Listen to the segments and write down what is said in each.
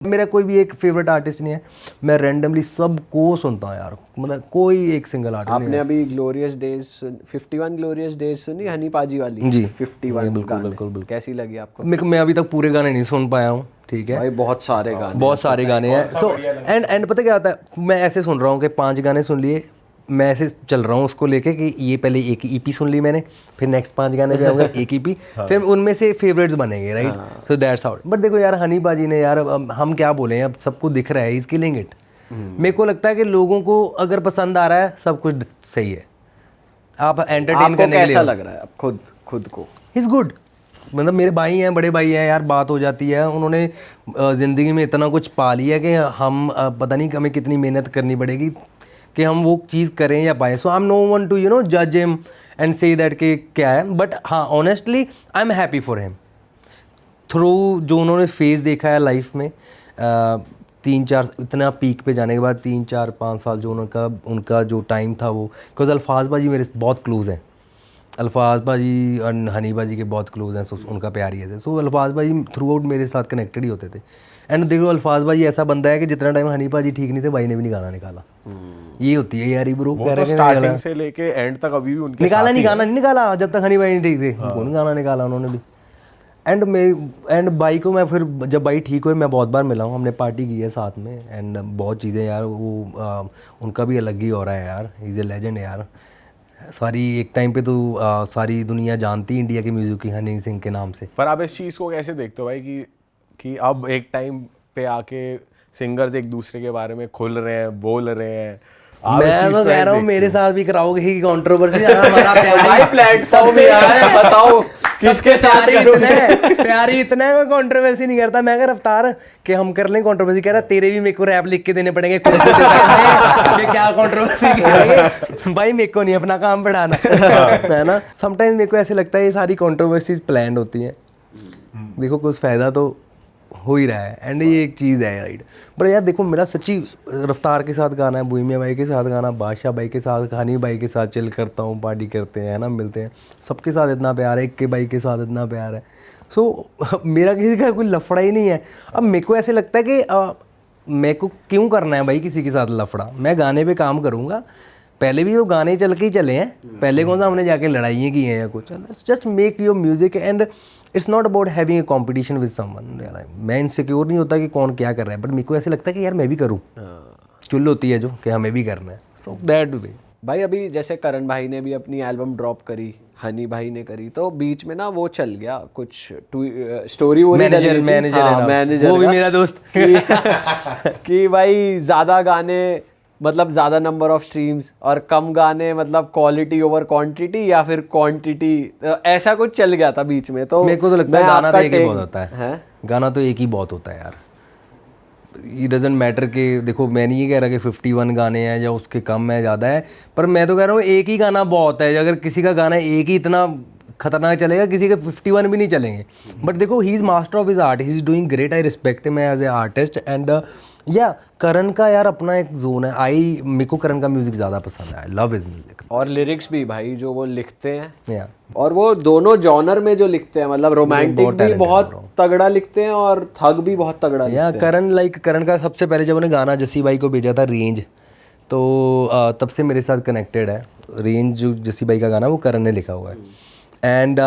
मेरा कोई भी एक फेवरेट आर्टिस्ट नहीं है, मैं रैंडमली सबको सुनता हूँ यार, मतलब कोई एक सिंगल आर्टिस्ट नहीं आपने अभी ग्लोरियस डेज 51 ग्लोरियस डेज सुनी हनी पाजी वाली? जी 51 बिल्कुल बिल्कुल। कैसी लगी आपको? मैं अभी तक पूरे गाने नहीं सुन पाया हूँ, ठीक है भाई बहुत सारे गाने, बहुत सारे गाने हैं। सो एंड पता क्या होता है, मैं ऐसे सुन रहा हूँ कि 5 गाने सुन लिए, मैं ऐसे चल रहा हूँ उसको लेके कि ये पहले एक ईपी सुन ली मैंने, फिर नेक्स्ट 5 गाने पे आऊँगा एक ईपी, फिर उनमें से फेवरेट्स बनेंगे, right? So that's how. But देखो यार, हनी बाजी ने यार, अब हम क्या बोले, अब सबको दिख रहा है, इज किलिंग इट। मेरे को लगता है कि लोगों को अगर पसंद आ रहा है सब कुछ सही है, आप एंटरटेन करने के लिए। कैसा लग रहा है अब खुद को? Is good. मतलब मेरे भाई हैं, बड़े भाई हैं यार, बात हो जाती है, उन्होंने ज़िंदगी में इतना कुछ पा लिया कि हम पता नहीं हमें कितनी मेहनत करनी पड़ेगी कि हम वो चीज़ करें या पाएँ। So I am no one to जज हिम एंड से दैट कि क्या है, बट हाँ honestly I am happy for him through जो उन्होंने फेज़ देखा है लाइफ में। 3-4 इतना पीक पे जाने के बाद 3-4-5 साल जो उनका जो टाइम था वो, बिकॉज अल्फाज बाजी मेरे बहुत क्लोज़ हैं, अल्फाज भाजी और हनी भाजी के बहुत क्लोज हैं, सो उनका प्यार ही है। सो अल्फाज भाजी थ्रू आउट मेरे साथ कनेक्टेड ही होते थे। एंड देखो अल्फाज भाजी ऐसा बंदा है कि जितना टाइम हनी भाजी ठीक नहीं थे, भाई ने भी नहीं गाना निकाला। ये होती है यार, ब्रो कह रहे हैं स्टार्टिंग से लेके एंड तक अभी भी उनके निकाला नहीं, गाना नहीं निकाला जब तक हनी भाई नहीं ठीक थे, कौन गाना निकाला उन्होंने भी। एंड भाई को मैं फिर जब भाई ठीक हुए, मैं बहुत बार मिला हूँ, हमने पार्टी की है साथ में, एंड बहुत चीज़ें यार वो उनका भी अलग ही हो रहा है यार, इज़ ए लेजेंड यार। सारी एक टाइम पे तो सारी दुनिया जानती इंडिया के म्यूजिक की हनी सिंह के नाम से। पर आप इस चीज़ को कैसे देखते हो भाई कि अब एक टाइम पे आके सिंगर्स एक दूसरे के बारे में खुल रहे हैं, बोल रहे हैं? मैं तो कह रहा हूँ मेरे साथ भी कराओगे ही कंट्रोवर्सी, हमारा भाई प्लेटफॉर्म यार, बताओ किसके साथ प्यार ही इतना है, कंट्रोवर्सी नहीं करता। मैं अगर रफ्तार कि हम कर लें कंट्रोवर्सी, कह रहा तेरे भी मेरे को रैप लिख के देने पड़ेंगे खुद कि क्या कंट्रोवर्सी करेंगे भाई, मेरे को नहीं अपना काम बढ़ाना है ना। समटाइम्स मेरे को ऐसे लगता है ये सारी कंट्रोवर्सीज प्लान्ड होती हैं, देखो कुछ फ़ायदा तो हो ही रहा है, एंड ये एक चीज़ है, राइट? पर यार देखो, मेरा सच्ची रफ्तार के साथ गाना है, बुईमिया भाई के साथ गाना, बादशाह भाई के साथ, हनी भाई के साथ चिल करता हूँ, पार्टी करते हैं ना, मिलते हैं, सबके साथ इतना प्यार है, इक्के भाई के साथ इतना प्यार है। सो मेरा किसी का कोई लफड़ा ही नहीं है। अब मेरे को ऐसे लगता है कि मेरे को क्यों करना है भाई किसी के साथ लफड़ा, मैं गाने पे काम करूँगा। पहले भी वो गाने चल के ही चले हैं, पहले कौन सा हमने जाके लड़ाइयाँ की हैं या कुछ। Just make your music and it's not about having a competition with someone. मैं इनसिक्योर नहीं होता कि कौन क्या कर रहा है, बट मेरे को ऐसे लगता है कि यार मैं भी करूँ, चुल होती है जो कि हमें भी करना है। सो दैट वे भाई। अभी जैसे करण भाई ने भी अपनी एल्बम ड्रॉप करी, हनी भाई ने करी, तो बीच में ना वो चल गया कुछ स्टोरी वो मैनेजर वो भी मेरा दोस्त कि भाई ज़्यादा गाने मतलब ज़्यादा नंबर ऑफ स्ट्रीम्स और कम गाने मतलब क्वालिटी ओवर क्वांटिटी, या फिर क्वांटिटी, ऐसा कुछ चल गया था बीच में। तो मेरे को तो लगता है गाना तो एक ही बहुत होता है, गाना तो एक ही बहुत होता है यार। इट डजंट मैटर कि देखो, मैं नहीं ये कह रहा कि 51 गाने हैं या उसके कम है ज़्यादा है, पर मैं तो कह रहा हूँ एक ही गाना बहुत है। अगर किसी का गाना एक ही इतना खतरनाक चलेगा, किसी के 51 भी नहीं चलेंगे। बट देखो, he is master of his art, he is doing great, I respect him as a artist. And या करण का यार अपना एक जोन है, मेरे को करण का म्यूजिक ज़्यादा पसंद है, आई लव हिज म्यूजिक। और लिरिक्स भी भाई जो वो लिखते हैं या और वो दोनों जॉनर में जो लिखते हैं, मतलब रोमांटिक भी बहुत तगड़ा लिखते हैं और थग भी बहुत तगड़ा लिखते हैं। करण का सबसे पहले जब उन्हें गाना जस्सी भाई को भेजा था रेंज, तो तब से मेरे साथ कनेक्टेड है। रेंज जो जस्सी भाई का गाना वो करण ने लिखा हुआ है। एंड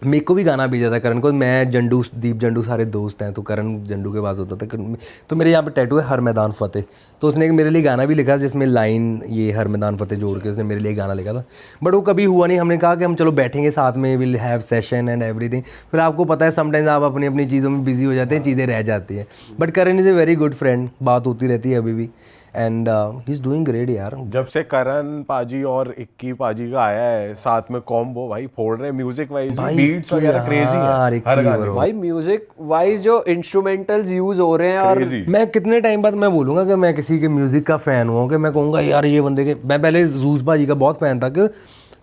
मेरे को भी गाना भेजा था करण को, मैं जंडू दीप जंडू सारे दोस्त हैं, तो करण जंडू के पास होता था। तो मेरे यहाँ पे टैटू है हर मैदान फतेह, तो उसने मेरे लिए गाना भी लिखा जिसमें लाइन ये हर मैदान फतेह जोड़ के उसने मेरे लिए गाना लिखा था। बट वो कभी हुआ नहीं। हमने कहा कि हम चलो बैठेंगे साथ में, will have session and everything. फिर आपको पता है समटाइम्स आप अपनी अपनी चीज़ों में बिजी हो जाते हैं, चीज़ें रह जाती हैं। But Karan is a very good friend, बात होती रहती है अभी भी, and he is doing great यार। जब से करण पाजी और इक्की पाजी का आया है साथ में कॉम्बो, भाई फोड़ रहे हैं म्यूजिक वाइज, बीट्स वगैरह क्रेजी है हर गाने भाई। म्यूजिक वाइज जो इंस्ट्रूमेंटल्स यूज हो रहे हैं, और मैं कितने टाइम बाद मैं बोलूँगा कि मैं किसी के म्यूजिक का फ़ैन हुआ, कि मैं कहूँगा यार ये बंदे के, मैं पहले जूस पाजी का बहुत फ़ैन था कि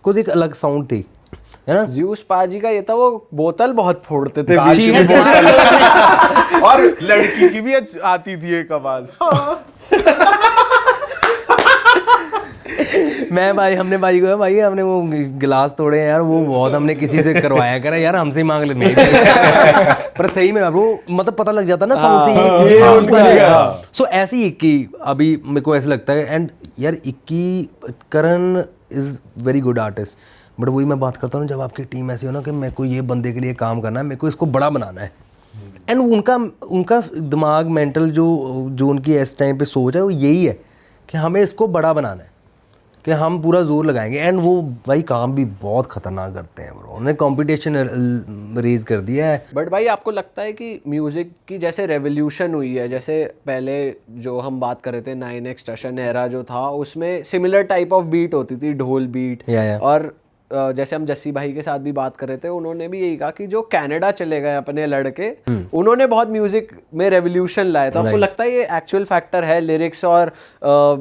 कुछ एक अलग साउंड थी, है ना। ज्यूस पाजी का ये था, वो बोतल बहुत फोड़ते थे और लड़की की भी आती थी एक आवाज। मैं भाई हमने भाई को भाई हमने वो गिलास तोड़े हैं यार, वो बहुत हमने किसी से करवाया करा यार, हमसे ही मांग ले नहीं पर सही में वो मतलब पता लग जाता ना साउंड से ये सो ऐसे ही इक्की अभी मेरे को ऐसा लगता है। एंड यार इक्की Karan is very good artist, but वही मैं बात करता हूँ जब आपकी टीम ऐसी हो ना कि मेरे को ये बंदे के लिए काम करना है, मेरे को इसको बड़ा बनाना है, एंड उनका दिमाग मेंटल जो उनकी इस टाइम पे सोच है वो यही है कि हमें इसको बड़ा बनाना है, कि हम पूरा जोर लगाएंगे। एंड वो भाई काम भी बहुत खतरनाक करते हैं ब्रो, उन्होंने कंपटीशन रेज कर दिया है। बट भाई आपको लगता है कि म्यूजिक की जैसे रेवोल्यूशन हुई है, जैसे पहले जो हम बात कर रहे थे 9X टशन एरा जो था उसमें सिमिलर टाइप ऑफ बीट होती थी, ढोल बीट, और जैसे हम जस्सी भाई के साथ भी बात कर रहे थे, उन्होंने भी यही कहा कि जो कनाडा चले गए अपने लड़के, उन्होंने बहुत म्यूजिक में रेवोल्यूशन लाया। तो आपको लगता है ये एक्चुअल फैक्टर है लिरिक्स और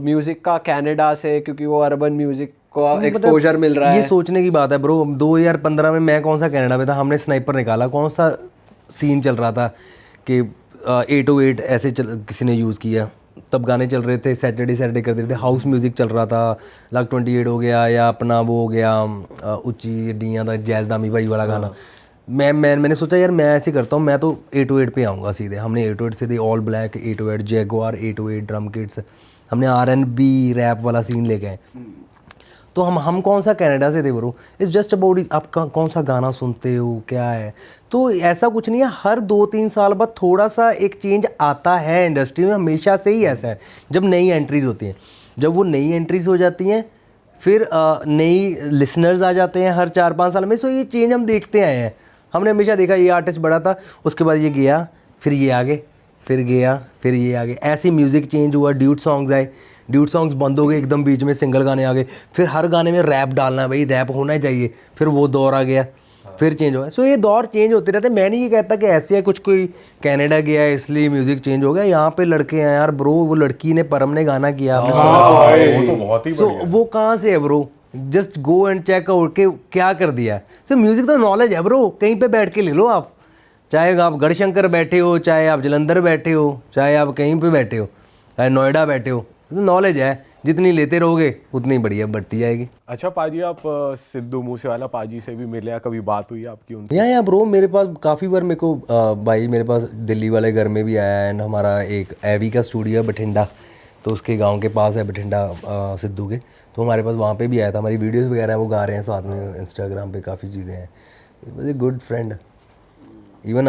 म्यूजिक का कनाडा से, क्योंकि वो अर्बन म्यूजिक को एक्सपोजर मिल रहा है? ये सोचने की बात है ब्रो। 2015 में मैं कौन सा कनाडा में था, हमने स्नाइपर निकाला, कौन सा सीन चल रहा था कि 808 ऐसे किसी ने यूज़ किया, तब गाने चल रहे थे, सैटरडे कर रहे थे, हाउस म्यूज़िक चल रहा था, लक 28 हो गया, या अपना वो हो गया उच्ची डियाँ था, जैज़ दामी भाई वाला गाना। मैंने सोचा यार मैं ऐसे करता हूँ, मैं तो 808 पे आऊँगा सीधे। हमने 808 से the all black 808, Jaguar 808 drum kits, हमने R&B रैप वाला सीन ले गए। तो हम कौन सा कनाडा से थे ब्रो, इट्स जस्ट अबाउट आप कौन सा गाना सुनते हो क्या है। तो ऐसा कुछ नहीं है, हर 2-3 साल बाद थोड़ा सा एक चेंज आता है इंडस्ट्री में, हमेशा से ही ऐसा है। जब नई एंट्रीज होती हैं, जब वो नई एंट्रीज हो जाती हैं, फिर नई लिसनर्स आ जाते हैं हर 4-5 साल में। सो ये चेंज हम देखते आए हैं, हमने हमेशा देखा ये आर्टिस्ट बड़ा था, उसके बाद ये गया, फिर ये आगे, फिर गया, फिर ये आगे, ऐसे म्यूज़िक चेंज हुआ। ड्यूट सॉन्ग्स आए, ड्यूट सॉन्ग्स बंद हो गए एकदम, बीच में सिंगल गाने आ गए, फिर हर गाने में रैप डालना है भाई, रैप होना ही चाहिए, फिर वो दौर आ गया, फिर चेंज हुआ। सो ये दौर चेंज होते रहते हैं। मैं नहीं ये कहता कि ऐसे है कुछ कोई कनाडा गया है इसलिए म्यूज़िक चेंज हो गया, यहाँ पे लड़के हैं यार ब्रो, वो लड़की ने परम ने गाना किया, वो तो बहुत ही बढ़िया। वो कहाँ से है bro, just go and check out के क्या कर दिया। सो म्यूज़िक तो नॉलेज है ब्रो, कहीं पे बैठ के ले लो आप, चाहे आप गढ़शंकर बैठे हो, चाहे आप जलंधर बैठे हो, चाहे आप कहीं पे बैठे हो, चाहे नोएडा बैठे हो, नॉलेज है, जितनी लेते रहोगे उतनी बढ़िया बढ़ती जाएगी। अच्छा पाजी, आप सिद्धू मूसेवाला पाजी से भी मिले, कभी बात हुई आपकी उनसे? या ब्रो, मेरे पास काफ़ी बार मेरे को भाई मेरे पास दिल्ली वाले घर में भी आया है, एंड हमारा एक एवी का स्टूडियो है बठिंडा, तो उसके गांव के पास है बठिंडा सिद्धू के, तो हमारे पास वहाँ पे भी आया था, हमारी वीडियोस वगैरह वो गा रहे हैं साथ में, इंस्टाग्राम पे काफ़ी चीज़ें हैं। Was a good friend. Even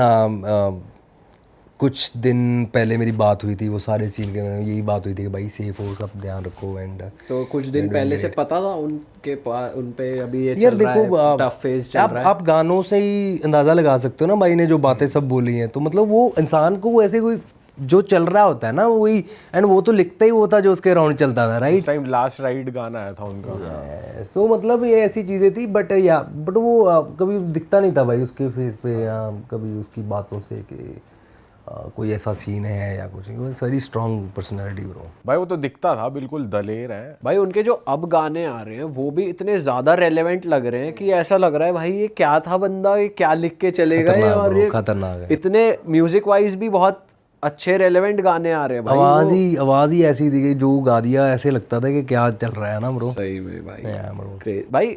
कुछ दिन पहले मेरी बात हुई थी, वो सारे सीन के यही बात हुई थी कि भाई सेफ हो, सब ध्यान रखो। एंड तो कुछ दिन पहले से पता था उनके पास, उन पे अभी ये यार चल रहा देखो है, टफ फेज चल रहा है। आप गानों से ही अंदाज़ा लगा सकते हो ना भाई ने जो बातें सब बोली हैं, तो मतलब वो इंसान को वो ऐसे कोई जो चल रहा होता है ना वही, एंड वो तो लिखता ही वो था जो उसके अराउंड चलता था, राइट। उस टाइम लास्ट राइड गाना आया था उनका। सो मतलब ये ऐसी चीज़ें थी, बट वो कभी दिखता नहीं था भाई उसके फेस पे, या कभी उसकी बातों से कि कोई ऐसा सीन है या कुछ। वेरी स्ट्रॉन्ग पर्सनैलिटी ब्रो भाई, वो तो दिखता था बिल्कुल दलेर है भाई। उनके जो अब गाने आ रहे हैं वो भी इतने ज़्यादा रेलेवेंट लग रहे हैं कि ऐसा लग रहा है भाई ये क्या था बंदा, ये क्या लिख के चले गए, और ये खतरनाक है। इतने म्यूजिक वाइज भी बहुत अच्छे रेलेवेंट गाने आ रहे हैं भाई। आवाज ही ऐसी थी कि जो गा दिया ऐसे लगता था कि क्या चल रहा है ना ब्रो। सही में भाई। भाई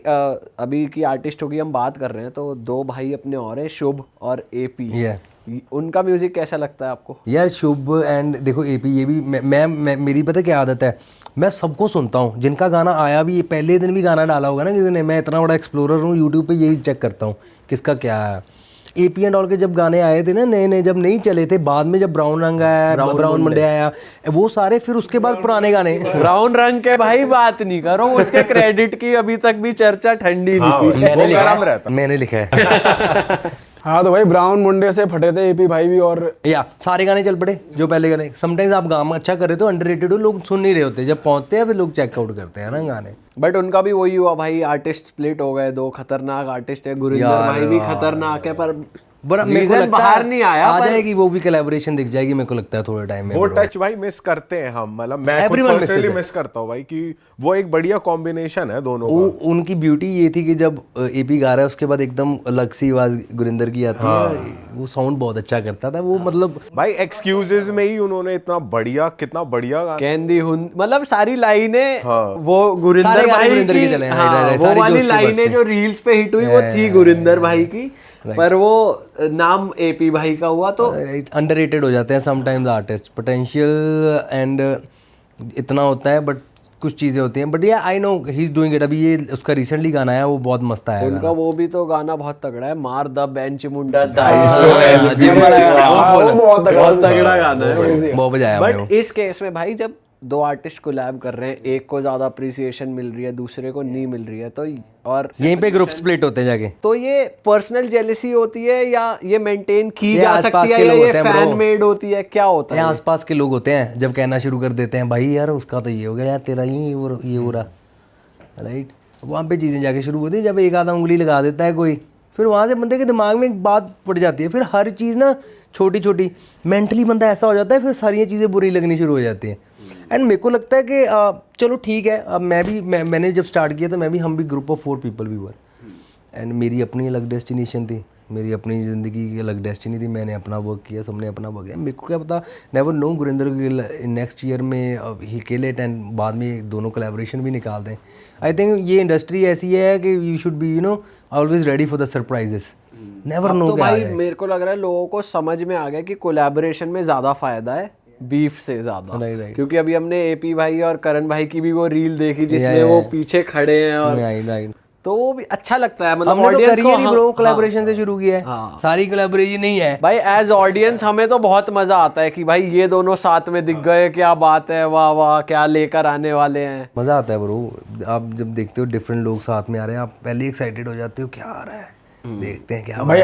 अभी की आर्टिस्टों की हम बात कर रहे हैं, तो 2 भाई अपने और हैं, शुभ और AP। उनका म्यूजिक कैसा लगता है आपको? यार शुभ एंड देखो AP, ये भी मैं मेरी पता क्या आदत है, मैं सबको सुनता हूँ, जिनका गाना आया भी, ये पहले दिन भी गाना डाला होगा ना किसी ने, मैं इतना बड़ा एक्सप्लोरर हूँ यूट्यूब पे, यही चेक करता हूँ किसका क्या है। AP एंड ऑल के जब गाने आए थे ना नए, जब नहीं चले थे, बाद में जब ब्राउन रंग आया, ब्राउन मंडे आया, वो सारे, फिर उसके बाद पुराने गाने। ब्राउन रंग के भाई बात नहीं करो, उसके क्रेडिट की अभी तक भी चर्चा ठंडी नहीं हुई। मैंने लिखा है। हाँ तो भाई ब्राउन मुंडे से फटे थे AP भाई भी, और सारे गाने चल पड़े जो पहले गाने। समटाइम्स आप गाना अच्छा कर रहे हो, अंडररेटेड हो, लोग सुन नहीं रहे होते, जब पहुंचते हैं फिर लोग चेकआउट करते हैं ना गाने। बट उनका भी वही हुआ भाई, आर्टिस्ट स्प्लिट हो गए, 2 खतरनाक आर्टिस्ट है, गुरिंदर भाई भी खतरनाक है, पर मेरे को Reason लगता बाहर है नहीं आया, आ पर- जाएगी वो भी कोलैबोरेशन दिख जाएगी मेरे को लगता है थोड़े टाइम में वो bro। टच भाई मिस करते हैं हम, मतलब मैं Everyone personally misses it। Miss करता हूँ भाई कि वो एक बढ़िया कॉम्बिनेशन है दोनों वो का। उनकी ब्यूटी ये थी कि जब एपी गा रहा है उसके बाद एकदम अलग सी आवाज गुरिंदर की आती है, वो साउंड बहुत अच्छा करता था वो, मतलब भाई एक्सक्यूजेज में ही उन्होंने इतना बढ़िया, कितना बढ़िया गाना। कैंदी हुन, मतलब सारी लाइनें वो सारे गुरिंदर गाने भाई गुरिंदर की, के चले हैं, हाँ, right, right, वो सारी जो वाली उसके लाइनें बस जो रील्स पे हिट हुई वो थी गुरिंदर भाई की, पर वो नाम एपी भाई का हुआ तो अंडररेटेड हो जाते हैं समटाइम्स आर्टिस्ट, पोटेंशियल एंड इतना होता है बट कुछ चीज़ें होती हैं, बट ये I know he is doing it. अभी ये उसका रिसेंटली गाना आया वो बहुत मस्त आया उनका गाना। वो भी तो गाना बहुत तगड़ा है, मार द बेंच मुंडा जिम वाला गाना, वो वो बहुत बहुत तगड़ा गाना है। बहुत बजाया हमने वो। बट इस केस में भाई जब दो आर्टिस्ट कोलैब कर रहे हैं, एक को ज्यादा अप्रिसिएशन मिल रही है, दूसरे को नहीं मिल रही है, तो और यहीं पे ग्रुप स्प्लिट होते हैं जाके। तो ये पर्सनल जेलेसी होती है या ये मेंटेन की ये जा आसपास सकती है के या लोग ये होते हैं फैन bro। मेड होती है, क्या होता ये है? आसपास के लोग होते हैं जब कहना शुरू कर देते हैं भाई यार उसका तो ये हो गया यार, तेरा ही ये हो रहा, राइट। वहाँ पे चीज़ें जाके शुरू होती है जब एक आधा उंगली लगा देता है कोई, फिर वहाँ से बंदे के दिमाग में एक बात पड़ जाती है, फिर हर चीज़ ना छोटी छोटी मेंटली बंदा ऐसा हो जाता है, फिर सारी चीज़ें बुरी लगनी शुरू हो जाती हैं। एंड मेरे को लगता है कि चलो ठीक है, अब मैंने जब स्टार्ट किया तो हम भी ग्रुप ऑफ 4 पीपल भी वर, एंड मेरी अपनी अलग डेस्टिनेशन थी, मेरी अपनी ज़िंदगी की अलग डेस्टिनी थी, मैंने अपना वर्क किया, सबने अपना वर्क किया। मेरे को क्या पता, never know Gurinder Gill next year में ही किल इट एंड बाद में दोनों कोलैबोरेशन भी निकाल दें। आई थिंक ये इंडस्ट्री ऐसी है कि you should be always ready for the surprises, never know. तो भाई मेरे को लग रहा है लोगों को समझ में आ गया कि कोलैबोरेशन में ज्यादा फायदा है बीफ से ज्यादा, Right. क्योंकि अभी हमने एपी भाई और करण भाई की भी वो रील देखी जिसमें वो पीछे खड़े हैं और तो वो भी अच्छा लगता है, मतलब हमने तो ऑडियंस करियर ही को ब्रो कोलैबोरेशन से शुरू किया है, सारी कोलैबोरेशन नहीं है भाई एज ऑडियंस हमें तो बहुत मजा आता है कि भाई ये दोनों साथ में दिख गए, क्या बात है, वाह वाह क्या लेकर आने वाले हैं। मज़ा आता है ब्रो, आप जब देखते हो डिफरेंट लोग साथ में आ रहे हैं, आप पहले एक्साइटेड हो जाते हो क्या आ रहा है, देखते हैं क्या भाई